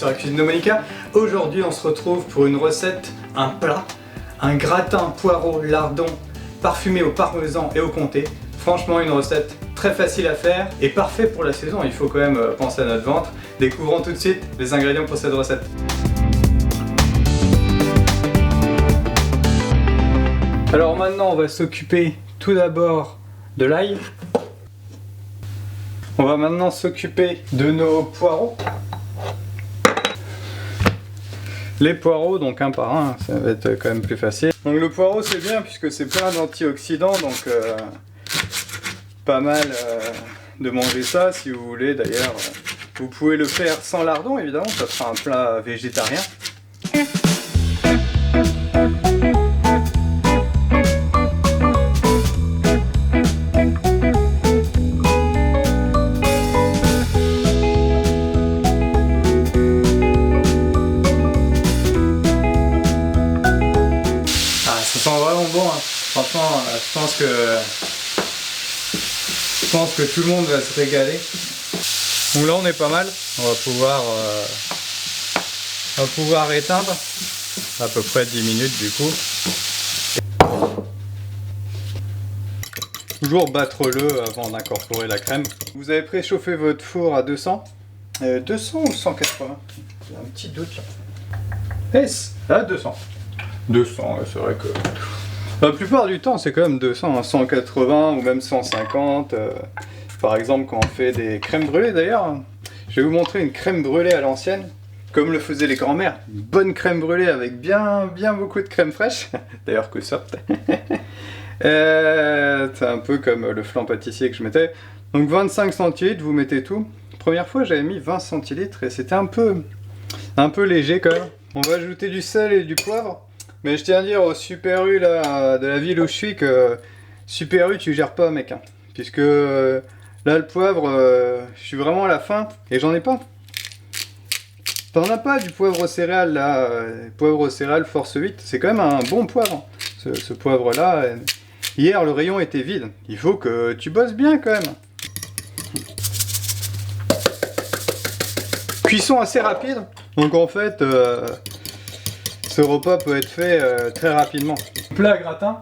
sur la cuisine de Monica. Aujourd'hui on se retrouve pour une recette, un plat, un gratin poireau lardon parfumé au parmesan et au comté. Franchement une recette très facile à faire et parfait pour la saison, il faut quand même penser à notre ventre. Découvrons tout de suite les ingrédients pour cette recette. Alors maintenant on va s'occuper tout d'abord de l'ail. On va maintenant s'occuper de nos poireaux. Les poireaux, donc un par un, ça va être quand même plus facile. Donc le poireau c'est bien puisque c'est plein d'antioxydants, donc pas mal de manger ça si vous voulez. D'ailleurs, vous pouvez le faire sans lardon évidemment, ça sera un plat végétarien. Ça sent vraiment bon, hein. Franchement, je pense que tout le monde va se régaler. Donc là on est pas mal, on va pouvoir éteindre à peu près 10 minutes du coup. Toujours battre-le avant d'incorporer la crème. Vous avez préchauffé votre four à 200 ou 180? J'ai un petit doute là. Est-ce à 200? 200, c'est vrai que la plupart du temps c'est quand même 200, hein, 180 ou même 150. Par exemple quand on fait des crèmes brûlées d'ailleurs, je vais vous montrer une crème brûlée à l'ancienne, comme le faisaient les grands-mères. Une bonne crème brûlée avec bien beaucoup de crème fraîche, d'ailleurs que ça. C'est un peu comme le flan pâtissier que je mettais. Donc 25 centilitres, vous mettez tout. Première fois j'avais mis 20 centilitres et c'était un peu léger quand même. On va ajouter du sel et du poivre. Mais je tiens à dire au Super U là, de la ville où je suis que Super U tu gères pas mec, hein, puisque là le poivre, je suis vraiment à la fin et j'en ai pas. T'en as pas du poivre céréales là, poivre céréales Force 8, c'est quand même un bon poivre. Ce poivre là, hier le rayon était vide, il faut que tu bosses bien quand même. Cuisson assez rapide, donc en fait... ce repas peut être fait très rapidement. Plat à gratin,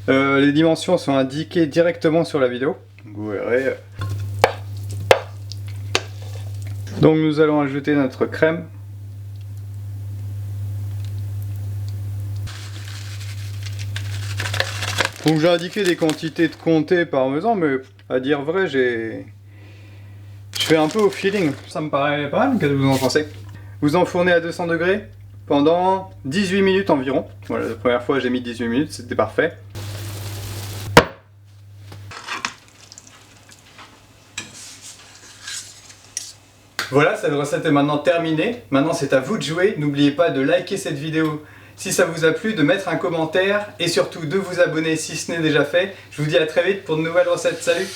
les dimensions sont indiquées directement sur la vidéo. Vous verrez. Donc nous allons ajouter notre crème. Donc j'ai indiqué des quantités de comté parmesan, mais à dire vrai, je fais un peu au feeling. Ça me paraît pas mal, qu'est-ce que vous en pensez? Vous enfournez à 200 degrés pendant 18 minutes environ. Voilà, la première fois j'ai mis 18 minutes, c'était parfait. Voilà, cette recette est maintenant terminée. Maintenant c'est à vous de jouer. N'oubliez pas de liker cette vidéo si ça vous a plu, de mettre un commentaire et surtout de vous abonner si ce n'est déjà fait. Je vous dis à très vite pour de nouvelles recettes. Salut!